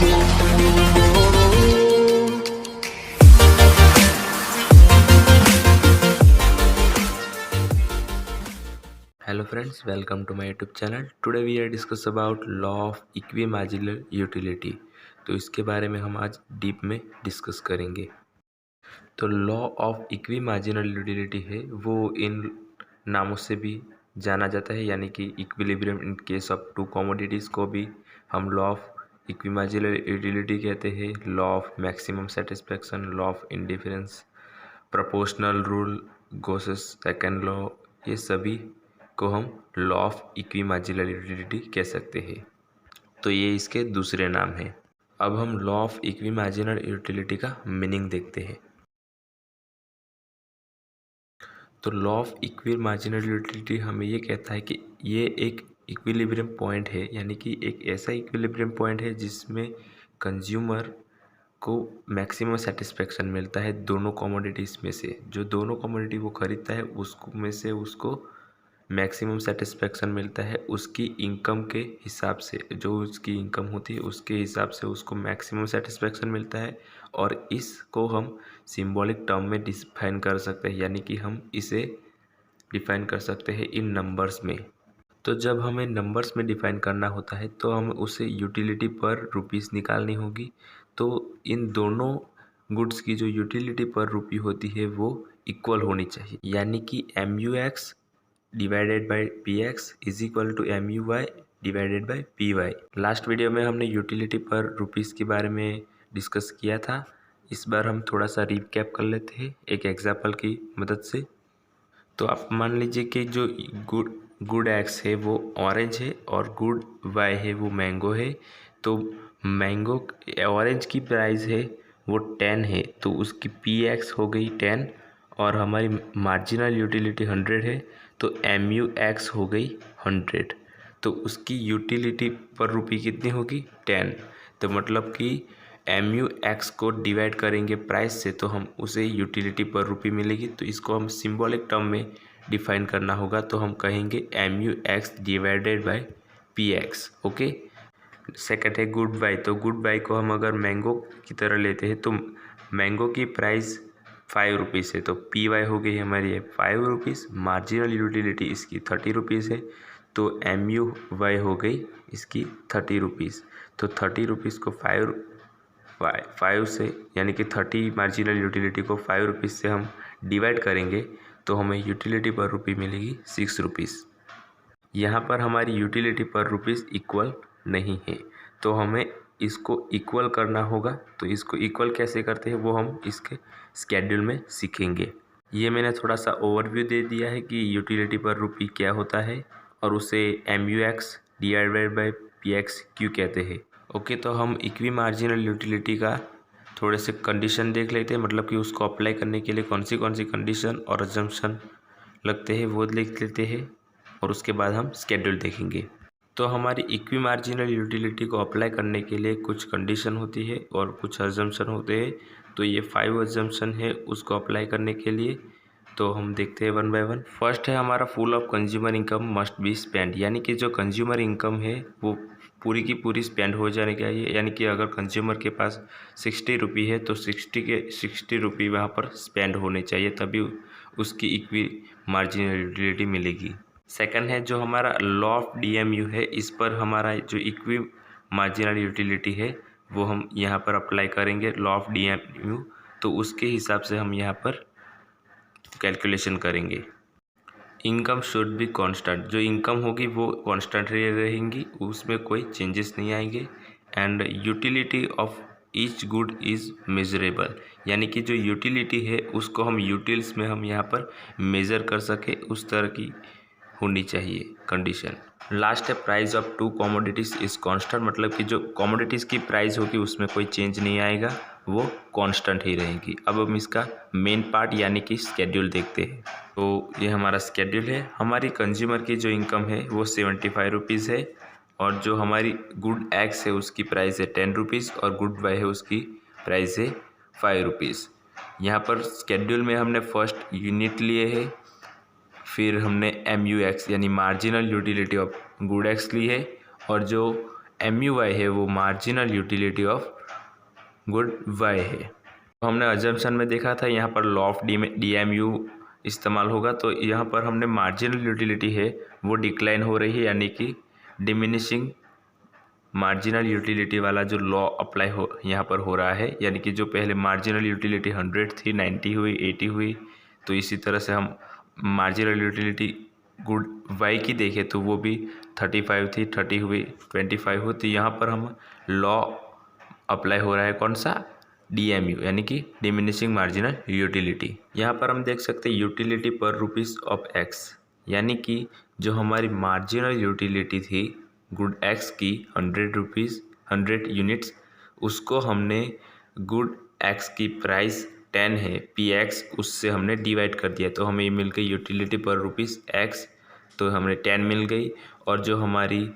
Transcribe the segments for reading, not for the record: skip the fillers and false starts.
Hello friends, welcome to my YouTube channel. Today we are discuss about law of equimarginal utility. तो इसके बारे में हम आज डीप में डिस्कस करेंगे। तो लॉ ऑफ इक्विमार्जिनल यूटिलिटी है वो इन नामों से भी जाना जाता है, यानी कि equilibrium in case of two commodities को भी हम लॉ ऑफ इक्विमार्जिनल यूटिलिटी कहते हैं। Law of maximum satisfaction, law of indifference, proportional rule, Gossen's second law, ये सभी को हम लॉ ऑफ इक्विमार्जिनल यूटिलिटी कह सकते हैं। तो ये इसके दूसरे नाम हैं। अब हम लॉ ऑफ इक्विमार्जिनल यूटिलिटी का मीनिंग देखते हैं। तो लॉ ऑफ इक्विमार्जिनल यूटिलिटी हमें ये कहता है कि ये एक इक्विलिब्रियम पॉइंट है, यानी कि एक ऐसा इक्विलिब्रियम पॉइंट है जिसमें कंज्यूमर को मैक्सिमम सेटिस्फेक्शन मिलता है दोनों कमोडिटीज़ में से। जो दोनों कमोडिटी वो खरीदता है उसको में से उसको मैक्सिमम सेटिस्फेक्शन मिलता है उसकी इनकम के हिसाब से। जो उसकी इनकम होती है उसके हिसाब से उसको मैक्सिमम सेटिस्फेक्शन मिलता है, और इसको हम सिंबॉलिक टर्म में डिफाइन कर सकते हैं, यानी कि हम इसे डिफाइन कर सकते हैं इन नंबर्स में। तो जब हमें नंबर्स में डिफाइन करना होता है तो हमें उसे यूटिलिटी पर रुपीस निकालनी होगी। तो इन दोनों गुड्स की जो यूटिलिटी पर रुपी होती है वो इक्वल होनी चाहिए, यानी कि MUX divided by PX is equal to MUY divided by PY। Last video में हमने यूटिलिटी पर रुपीस के बारे में डिस्कस किया था। इस बार हम थोड़ा सा रिकैप कर लेते हैं एक एग्जाम्पल की मदद से। तो आप मान लीजिए कि जो गुड X है वो ऑरेंज है और गुड Y है वो मैंगो है। तो मैंगो ऑरेंज की प्राइस है वो 10 है, तो उसकी PX हो गई 10, और हमारी मार्जिनल यूटिलिटी 100 है, तो MUX हो गई 100। तो उसकी यूटिलिटी पर रुपी कितनी होगी 10। तो मतलब कि MUX को डिवाइड करेंगे प्राइस से तो हम उसे यूटिलिटी पर रुपी मिलेगी। तो इसको हम सिंबॉलिक टर्म में डिफाइन करना होगा, तो हम कहेंगे MUX divided by PX। Okay. Second है गुड बाई। तो गुड बाई को हम अगर मैंगो की तरह लेते हैं तो मैंगो की प्राइस 5 रुपीज़ है, तो PY हो गई हमारी 5 रुपीज़। मार्जिनल यूटिलिटी इसकी 30 रुपीज़ है, तो MUY हो गई इसकी 30 रुपीज़। तो 30 रुपीज़ को 5 से, यानी कि 30 मार्जिनल यूटिलिटी को 5 रुपीज़ से हम डिवाइड करेंगे तो हमें यूटिलिटी पर रुपी मिलेगी 6 रुपीज़। यहाँ पर हमारी यूटिलिटी पर रुपीज़ इक्वल नहीं है, तो हमें इसको इक्वल करना होगा। तो इसको इक्वल कैसे करते हैं वो हम इसके स्केड्यूल में सीखेंगे। ये मैंने थोड़ा सा ओवरव्यू दे दिया है कि यूटिलिटी पर रुपी क्या होता है और उसे MUX डिवाइडेड बाय PX क्यों कहते हैं। ओके, तो हम इक्विमार्जिनल यूटिलिटी का थोड़े से कंडीशन देख लेते हैं, मतलब कि उसको अप्लाई करने के लिए कौन सी कंडीशन और अजम्पशन लगते हैं वो देख लेते हैं, और उसके बाद हम स्केड्यूल देखेंगे। तो हमारी इक्विमार्जिनल यूटिलिटी को अप्लाई करने के लिए कुछ कंडीशन होती है और कुछ अजम्पशन होते हैं। तो ये 5 अजम्पशन है उसको अप्लाई करने के लिए। तो हम देखते हैं वन बाय वन। फर्स्ट है हमारा full of consumer income must be spend, यानी कि जो कंज्यूमर इनकम है वो पूरी की पूरी स्पेंड हो जाने चाहिए। यानी कि अगर कंज्यूमर के पास 60 रुपये है तो 60 रुपये वहाँ पर स्पेंड होने चाहिए, तभी उसकी इक्वी मार्जिनल यूटिलिटी मिलेगी। सेकंड है जो हमारा लॉ ऑफ DMU है, इस पर हमारा जो इक्वी मार्जिनल यूटिलिटी है वो हम यहाँ पर अप्लाई करेंगे लॉ ऑफ DMU। तो उसके हिसाब से हम यहाँ पर कैलकुलेशन करेंगे। इनकम शुड बी कांस्टेंट, जो इनकम होगी वो कांस्टेंट रहेंगी, उसमें कोई चेंजेस नहीं आएंगे। And utility of each good is measurable, यानी कि जो यूटिलिटी है उसको हम यूटिल्स में हम यहाँ पर मेज़र कर सके उस तरह की होनी चाहिए कंडीशन। लास्ट है price of two commodities is constant, मतलब कि जो कमोडिटीज़ की प्राइस होगी उसमें कोई चेंज नहीं आएगा, वो कांस्टेंट ही रहेगी। अब हम इसका मेन पार्ट यानी कि स्केड्यूल देखते हैं। तो ये हमारा स्केड्यूल है। हमारी कंज्यूमर की जो इनकम है वो 75 रुपीज़ है, और जो हमारी गुड X है उसकी प्राइस है 10 रुपीज़, और गुड Y है उसकी प्राइस है 5 रुपीज़। यहाँ पर स्केड्यूल में हमने फर्स्ट यूनिट लिए है, फिर हमने MUX यानी marginal utility of good X ली है, और जो MUY है वो marginal utility of good Y है। तो हमने अजम्पशन में देखा था यहाँ पर लॉ ऑफ DMU इस्तेमाल होगा, तो यहाँ पर हमने मार्जिनल यूटिलिटी है वो डिक्लाइन हो रही है, यानी कि डिमिनिशिंग मार्जिनल यूटिलिटी वाला जो लॉ अप्लाई हो यहाँ पर हो रहा है, यानी कि जो पहले मार्जिनल यूटिलिटी 100 थी, 90 हुई, 80 हुई, तो इसी तरह से हम मार्जिनल यूटिलिटी गुड वाई की देखें तो वो भी 35 थी, 30 हुई, 25 हुई, तो यहाँ पर हम लॉ अप्लाई हो रहा है कौन सा, DMU यानी कि डिमिनिशिंग मार्जिनल यूटिलिटी। यहाँ पर हम देख सकते हैं यूटिलिटी पर रुपीज़ ऑफ एक्स, यानी कि जो हमारी मार्जिनल यूटिलिटी थी गुड एक्स की 100 रुपीज़ 100 यूनिट्स, उसको हमने गुड एक्स की प्राइस 10 है PX, उससे हमने डिवाइड कर दिया, तो हमें ये मिल गई यूटिलिटी पर रुपीज़ एक्स, तो हमें 10 मिल गई। और जो हमारी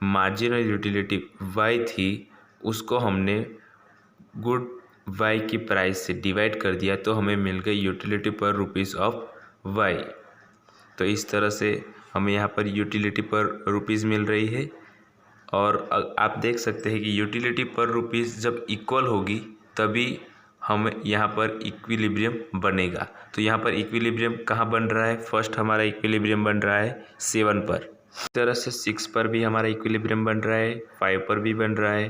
मार्जिनल यूटिलिटी वाई थी उसको हमने गुड वाई की प्राइस से डिवाइड कर दिया, तो हमें मिल गई यूटिलिटी पर रुपीज़ ऑफ वाई। तो इस तरह से हमें यहाँ पर यूटिलिटी पर रुपीज़ मिल रही है। और आप देख सकते हैं कि यूटिलिटी पर रुपीज़ जब इक्वल होगी तभी हम यहाँ पर इक्विलिब्रियम बनेगा। तो यहाँ पर इक्विलिब्रियम कहाँ बन रहा है, फर्स्ट हमारा इक्विलिब्रियम बन रहा है 7 पर, इस तरह से 6 पर भी हमारा इक्विलिब्रियम बन रहा है, 5 पर भी बन रहा है,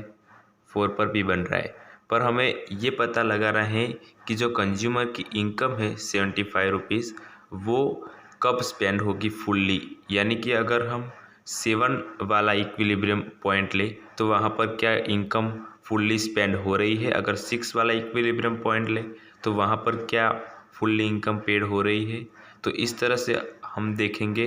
4 पर भी बन रहा है। पर हमें ये पता लगाना है कि जो कंज्यूमर की इनकम है 75 रुपीज़ वो कब स्पेंड होगी फुल्ली, यानी कि अगर हम 7 वाला इक्विलिब्रियम पॉइंट ले तो वहाँ पर क्या इनकम फुल्ली स्पेंड हो रही है, अगर 6 वाला इक्विलिब्रियम पॉइंट ले तो वहाँ पर क्या फुल्ली इनकम पेड हो रही है। तो इस तरह से हम देखेंगे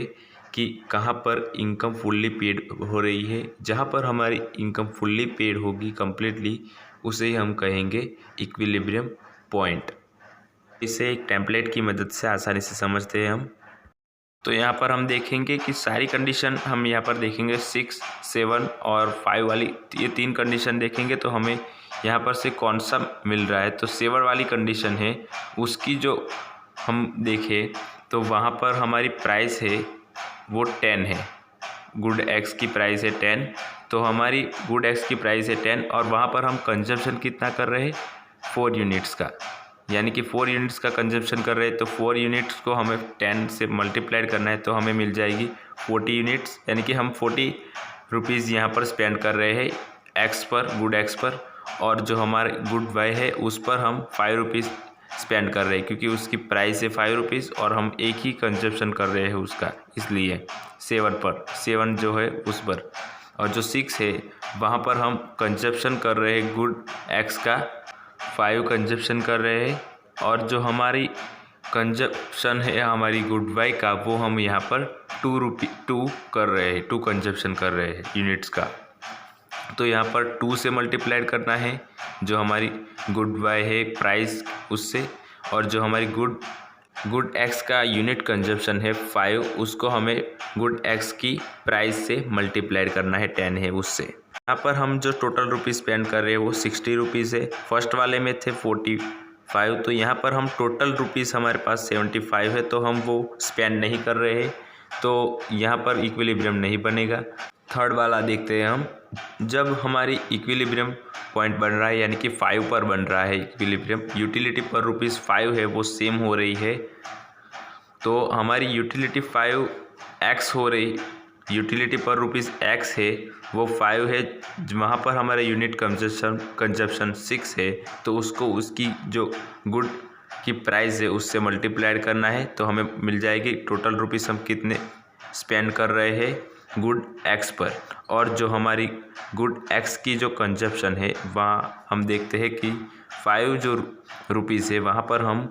कि कहाँ पर इनकम फुल्ली पेड हो रही है, जहाँ पर हमारी इनकम फुल्ली पेड होगी कम्प्लीटली उसे ही हम कहेंगे इक्विलिब्रियम पॉइंट। इसे एक टेम्पलेट की मदद से आसानी से समझते हैं हम। तो यहाँ पर हम देखेंगे कि सारी कंडीशन हम यहाँ पर देखेंगे 6, 7 और 5 वाली, ये 3 कंडीशन देखेंगे तो हमें यहाँ पर से कौन सा मिल रहा है। तो 7 वाली कंडीशन है उसकी जो हम देखें तो वहाँ पर हमारी प्राइस है वो 10 है, गुड एक्स की प्राइस है 10, तो हमारी गुड एक्स की प्राइस है 10 और वहाँ पर हम कंजम्पशन कितना कर रहे हैं 4 यूनिट्स का, यानी कि 4 यूनिट्स का कंजम्पशन कर रहे हैं। तो 4 यूनिट्स को हमें 10 से मल्टीप्लाइड करना है तो हमें मिल जाएगी 40 यूनिट्स, यानी कि हम 40 रुपीज़ यहाँ पर स्पेंड कर रहे हैं एक्स पर, गुड एक्स पर, और जो हमारे गुड वाई है उस पर हम 5 रुपीज़ स्पेंड कर रहे हैं क्योंकि उसकी प्राइस है 5 रुपीज़ और हम एक ही कंजम्पशन कर रहे हैं उसका, इसलिए 7 पर, 7 जो है उस पर। और जो 6 है वहाँ पर हम कंजम्पशन कर रहे हैं गुड एक्स का 5 कंजप्शन कर रहे हैं, और जो हमारी कंजप्शन है हमारी गुड वाई का वो हम यहाँ पर 2 कर रहे हैं, 2 कंजप्शन कर रहे हैं यूनिट्स का। तो यहाँ पर 2 से मल्टीप्लाइड करना है जो हमारी गुड वाई है प्राइस उससे, और जो हमारी गुड एक्स का यूनिट कंजप्शन है 5 उसको हमें गुड एक्स की प्राइस से मल्टीप्लाइड करना है 10 है उससे। यहाँ पर हम जो टोटल रुपीज़ स्पेंड कर रहे हैं वो 60 रुपीज़ है, फर्स्ट वाले में थे 45, तो यहाँ पर हम टोटल रुपीज़ हमारे पास 75 है तो हम वो स्पेंड नहीं कर रहे हैं, तो यहाँ पर इक्विलिब्रियम नहीं बनेगा। थर्ड वाला देखते हैं हम, जब हमारी इक्विलिब्रियम पॉइंट बन रहा है यानी कि 5 पर बन रहा है इक्विलिब्रियम, यूटिलिटी पर रुपीज़ 5 है वो सेम हो रही है, तो हमारी यूटिलिटी 5x हो रही, यूटिलिटी पर रुपीज़ x है वो 5 है, वहाँ पर हमारा यूनिट कंजप्शन 6 है, तो उसको उसकी जो गुड की प्राइस है उससे मल्टीप्लाइड करना है तो हमें मिल जाएगी टोटल रुपीज़ हम कितने स्पेंड कर रहे हैं गुड एक्स पर। और जो हमारी गुड एक्स की जो कंजप्शन है वहाँ हम देखते हैं कि 5 जो रुपीज़ है वहाँ पर हम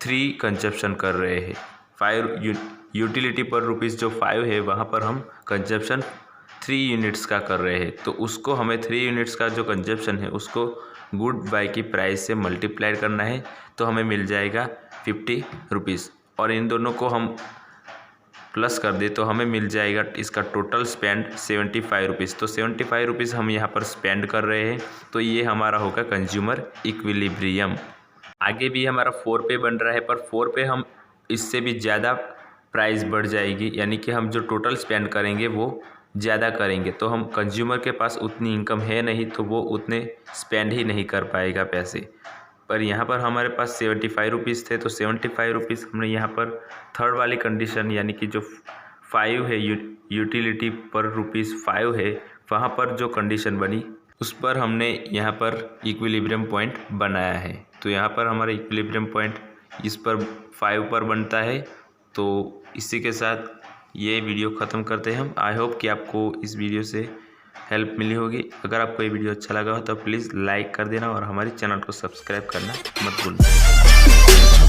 3 कंजप्शन कर रहे हैं, 5 यूटिलिटी पर रुपीज़ जो 5 है वहाँ पर हम कंजप्शन 3 यूनिट्स का कर रहे हैं, तो उसको हमें 3 यूनिट्स का जो कंजप्शन है उसको गुड बाई की प्राइस से मल्टीप्लाइड करना है तो हमें मिल जाएगा 50 रुपीज़, और इन दोनों को हम प्लस कर दे तो हमें मिल जाएगा इसका टोटल स्पेंड 75 रुपीज़। तो 75 रुपीज़ हम यहाँ पर स्पेंड कर रहे हैं, तो ये हमारा होगा कंज्यूमर इक्विलिब्रियम। आगे भी हमारा 4 पे बन रहा है, पर 4 पे हम इससे भी ज़्यादा प्राइस बढ़ जाएगी, यानी कि हम जो टोटल स्पेंड करेंगे वो ज़्यादा करेंगे तो हम कंज्यूमर के पास उतनी इनकम है नहीं, तो वो उतने स्पेंड ही नहीं कर पाएगा पैसे। पर यहाँ पर हमारे पास 75 रुपीज़ थे, तो 75 रुपीज़ हमने यहाँ पर थर्ड वाली कंडीशन यानी कि जो 5 है, यूटिलिटी पर रुपीज़ 5 है, वहाँ पर जो कंडीशन बनी उस पर हमने यहाँ पर इक्विलिब्रियम पॉइंट बनाया है। तो यहाँ पर हमारा इक्विलिब्रियम पॉइंट इस पर 5 पर बनता है। तो इसी के साथ ये वीडियो ख़त्म करते हैं हम। आई होप कि आपको इस वीडियो से हेल्प मिली होगी। अगर आपको ये वीडियो अच्छा लगा हो तो प्लीज़ लाइक कर देना और हमारे चैनल को सब्सक्राइब करना मत भूलना।